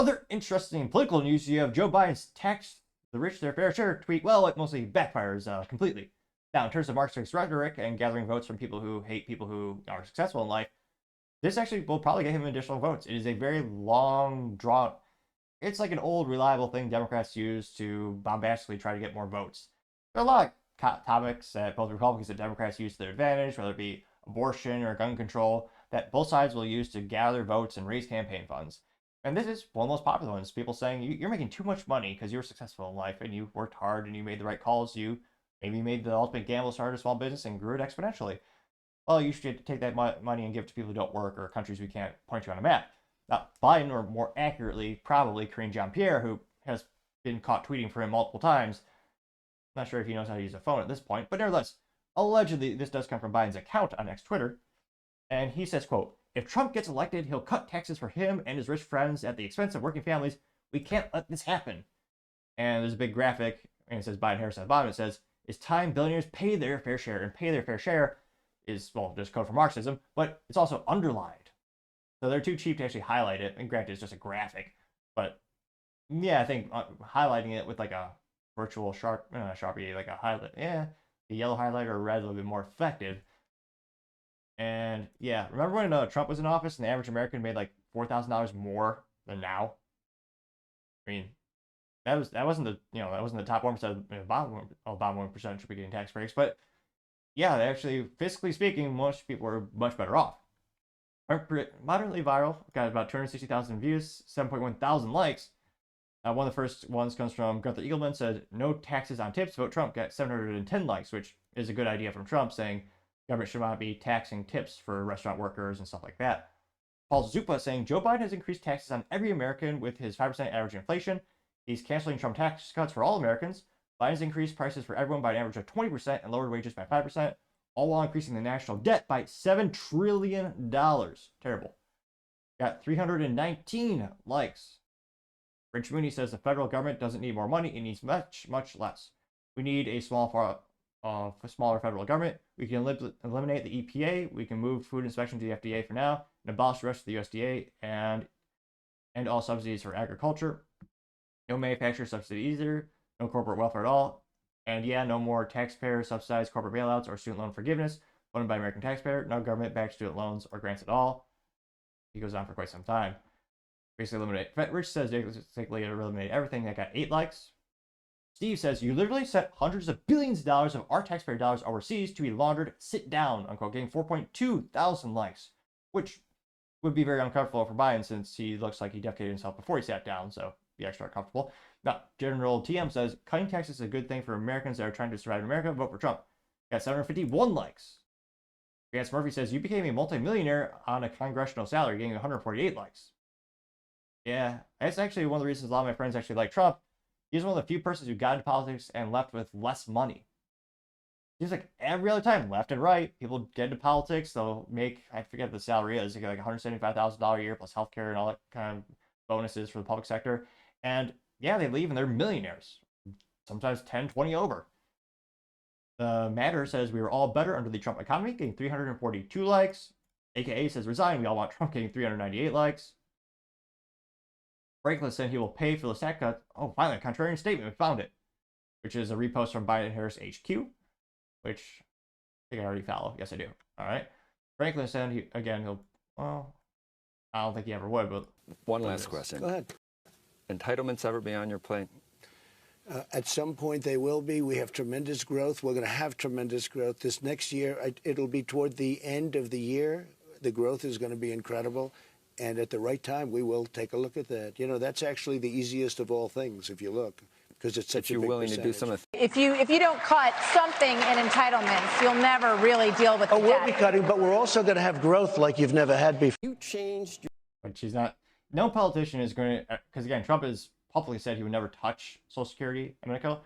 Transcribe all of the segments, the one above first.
Other interesting political news, you have Joe Biden's tax the rich their fair share tweet. Well, it mostly backfires completely. Now, in terms of Marxist rhetoric and gathering votes from people who hate people who are successful in life, this actually will probably get him additional votes. It is a very long, drawn. It's like an old, reliable thing Democrats use to bombastically try to get more votes. There are a lot of topics that both Republicans and Democrats use to their advantage, whether it be abortion or gun control, that both sides will use to gather votes and raise campaign funds. And this is one of the most popular ones. People saying you're making too much money because you were successful in life and you worked hard and you made the right calls. You maybe made the ultimate gamble, started a small business, and grew it exponentially. Well, you should take that money and give it to people who don't work or countries we can't point you on a map. Now, Biden, or more accurately, probably Karine Jean-Pierre, who has been caught tweeting for him multiple times. Not sure if he knows how to use a phone at this point, but nevertheless, allegedly, this does come from Biden's account on X Twitter. And he says, quote, "If Trump gets elected, he'll cut taxes for him and his rich friends at the expense of working families. We can't let this happen." And there's a big graphic, and it says Biden Harris at the bottom. It says, "It's time billionaires pay their fair share." And pay their fair share is, well, just code for Marxism, but it's also underlined. So they're too cheap to actually highlight it. And granted, it's just a graphic. But yeah, I think highlighting it with like a virtual Sharpie, like a highlight, the yellow highlighter or red, a little bit more effective. And yeah, remember when Trump was in office and the average American made like $4,000 more than now? I mean, that wasn't the top 1%, bottom 1% should be getting tax breaks, but yeah, actually, fiscally speaking, most people are much better off. Moderately viral, got about 260,000 views, 7.1 thousand likes. One of the first ones comes from Gunther Eagleman, said, "No taxes on tips, vote Trump," got 710 likes, which is a good idea from Trump, saying government should not be taxing tips for restaurant workers and stuff like that. Paul Zupa saying Joe Biden has increased taxes on every American with his 5% average inflation. He's canceling Trump tax cuts for all Americans. Biden's increased prices for everyone by an average of 20% and lowered wages by 5%, all while increasing the national debt by $7 trillion. Terrible. Got 319 likes. Rich Mooney says the federal government doesn't need more money. It needs much, much less. We need a smaller federal government. We can eliminate the EPA. We can move food inspection to the FDA for now and abolish the rest of the USDA and all subsidies for agriculture. No manufacturer subsidy either. No corporate welfare at all. And yeah, no more taxpayer subsidized corporate bailouts or student loan forgiveness funded by American taxpayer. No government-backed student loans or grants at all. He goes on for quite some time. Basically eliminate. Rich says basically eliminate everything. That got 8 likes. Steve says, "You literally sent hundreds of billions of dollars of our taxpayer dollars overseas to be laundered. Sit down," unquote, getting 4.2 thousand likes, which would be very uncomfortable for Biden since he looks like he defecated himself before he sat down, so be extra uncomfortable. Now, General TM says, "Cutting taxes is a good thing for Americans that are trying to survive in America. Vote for Trump." Got 751 likes. Vance Murphy says, "You became a multimillionaire on a congressional salary," getting 148 likes. Yeah, that's actually one of the reasons a lot of my friends actually like Trump. He's one of the few persons who got into politics and left with less money. Seems like every other time, left and right, people get into politics, they'll make, I forget what the salary is, like $175,000 a year plus healthcare and all that kind of bonuses for the public sector. And yeah, they leave and they're millionaires, sometimes 10, 20 over. The Matter says, "We were all better under the Trump economy," getting 342 likes. AKA says, "Resign, we all want Trump," getting 398 likes. Franklin said he will pay for the tax cut. Oh, finally, a contrarian statement. We found it. Which is a repost from Biden Harris HQ, which I think I already follow. Yes, I do. All right. Franklin said well, I don't think he ever would, but. One last question. Go ahead. Entitlements ever be on your plate? At some point they will be. We have tremendous growth. We're going to have tremendous growth. This next year, it'll be toward the end of the year. The growth is going to be incredible. And at the right time, we will take a look at that. You know, that's actually the easiest of all things, if you look, because it's such a big willing percentage. to do some of If you don't cut something in entitlements, you'll never really deal with the debt. We'll be cutting, but we're also going to have growth like you've never had before. You changed. But she's not. No politician is going to, because again, Trump has publicly said he would never touch Social Security in Mexico.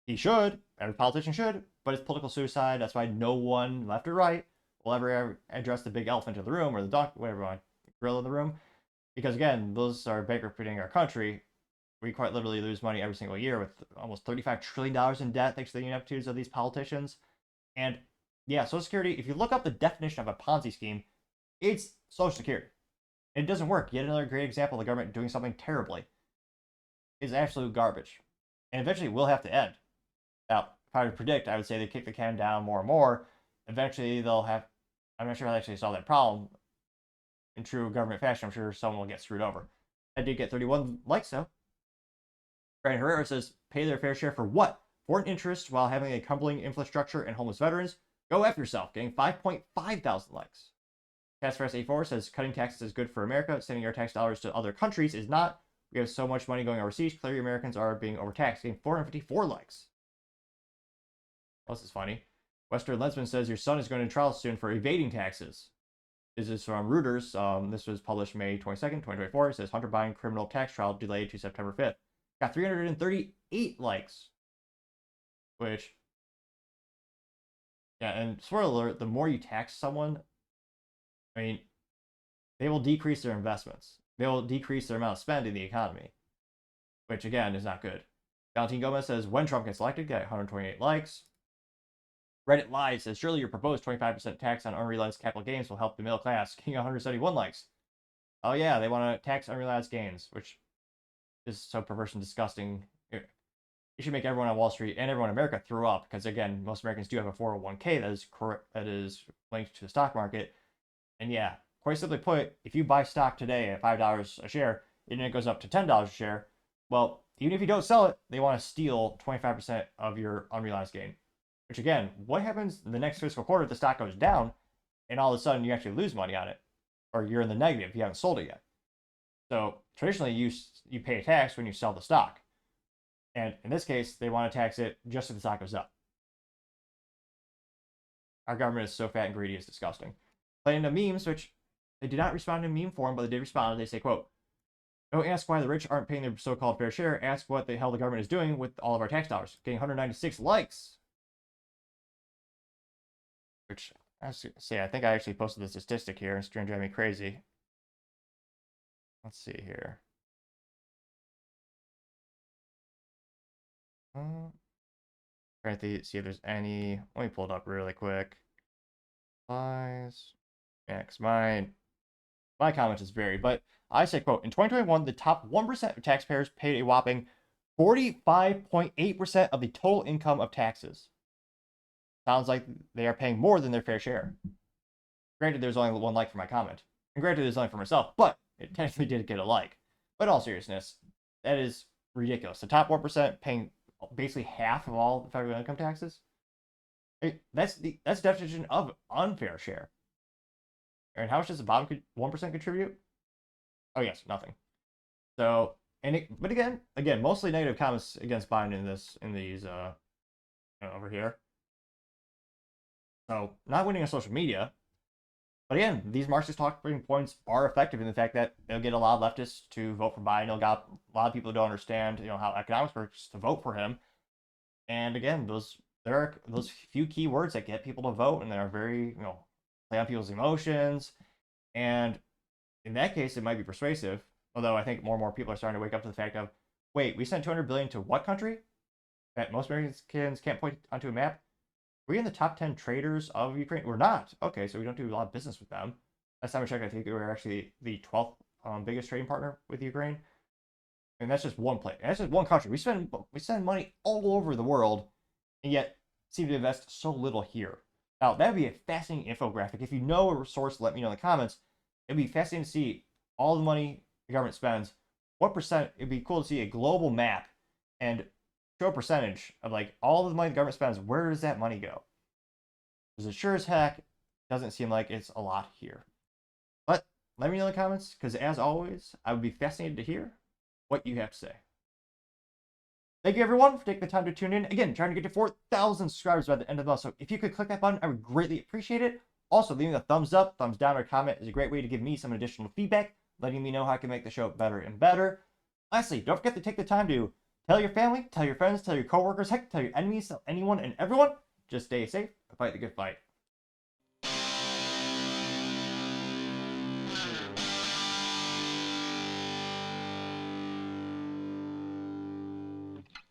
He should. Every politician should. But it's political suicide. That's why no one, left or right, will ever address the big elephant in the room or the dog, whatever, gorilla in the room. Because again, those are bankrupting our country. We quite literally lose money every single year with almost $35 trillion in debt thanks to the ineptitudes of these politicians. And yeah, Social Security, if you look up the definition of a Ponzi scheme, it's Social Security. It doesn't work. Yet another great example of the government doing something terribly. Is absolute garbage. And eventually will have to end. Now, if I would predict, I would say they kick the can down more and more. Eventually they'll have, I'm not sure how they actually solve that problem. In true government fashion, I'm sure someone will get screwed over. I did get 31 likes though. Brian Herrera says, pay their fair share for what? Foreign interest while having a crumbling infrastructure and homeless veterans? Go after yourself, getting 5.5 thousand likes. CastFresh84 says, cutting taxes is good for America. Sending our tax dollars to other countries is not. We have so much money going overseas. Clearly, Americans are being overtaxed. Getting 454 likes. Well, this is funny. Western Lensman says, your son is going to trial soon for evading taxes. This is from Reuters. This was published May 22nd, 2024. It says, Hunter Biden criminal tax trial delayed to September 5th. Got 338 likes. Which, yeah, and spoiler alert, the more you tax someone, I mean, they will decrease their investments. They will decrease their amount of spend in the economy, which again is not good. Valentin Gomez says, when Trump gets elected, got 128 likes. Reddit Live says, surely your proposed 25% tax on unrealized capital gains will help the middle class, getting 171 likes. Oh yeah, they want to tax unrealized gains, which is so perverse and disgusting. It should make everyone on Wall Street and everyone in America throw up, because again, most Americans do have a 401k that is linked to the stock market. And yeah, quite simply put, if you buy stock today at $5 a share and it goes up to $10 a share, well, even if you don't sell it, they want to steal 25% of your unrealized gain. Which again, what happens in the next fiscal quarter if the stock goes down and all of a sudden you actually lose money on it, or you're in the negative, you haven't sold it yet? So traditionally, you pay a tax when you sell the stock. And in this case, they want to tax it just if the stock goes up. Our government is so fat and greedy, it's disgusting. Playing the memes, which they did not respond in meme form, but they did respond. They say, quote, don't ask why the rich aren't paying their so-called fair share. Ask what the hell the government is doing with all of our tax dollars. Getting 196 likes. Which, I say, I think I actually posted the statistic here. It's going to drive me crazy. Let's see here. Trying to see if there's any. Let me pull it up really quick. Lies. Yeah, because my comment is varied, but I say, quote, in 2021, the top 1% of taxpayers paid a whopping 45.8% of the total income of taxes. Sounds like they are paying more than their fair share. Granted, there's only one like for my comment. And granted, there's only for myself, but it technically did get a like. But in all seriousness, that is ridiculous. The top 1% paying basically half of all the federal income taxes. That's the definition of unfair share. And how much does the bottom 1% contribute? Oh yes, nothing. So, but again, mostly negative comments against Biden in these over here. So, not winning on social media. But again, these Marxist talking points are effective in the fact that they'll get a lot of leftists to vote for Biden. They'll get a lot of people who don't understand, how economics works to vote for him. And again, there are those few key words that get people to vote, and they are very, play on people's emotions. And in that case, it might be persuasive. Although I think more and more people are starting to wake up to the fact of, wait, we sent $200 billion to what country that most Americans can't point onto a map? Are we in the top 10 traders of Ukraine? We're not. Okay, so we don't do a lot of business with them. Last time I checked, I think we were actually the 12th biggest trading partner with Ukraine. And that's just one place. That's just one country. We send money all over the world, and yet seem to invest so little here. Now, that would be a fascinating infographic. If you know a source, let me know in the comments. It'd be fascinating to see all the money the government spends. What percent? It'd be cool to see a global map and show a percentage of all the money the government spends. Where does that money go? Because it sure as heck doesn't seem like it's a lot here. But let me know in the comments, because as always, I would be fascinated to hear what you have to say. Thank you everyone for taking the time to tune in. Again, trying to get to 4,000 subscribers by the end of the month. So if you could click that button, I would greatly appreciate it. Also, leaving a thumbs up, thumbs down, or comment is a great way to give me some additional feedback, letting me know how I can make the show better and better. Lastly, don't forget to take the time to tell your family, tell your friends, tell your coworkers, heck, tell your enemies, tell anyone and everyone. Just stay safe and fight the good fight.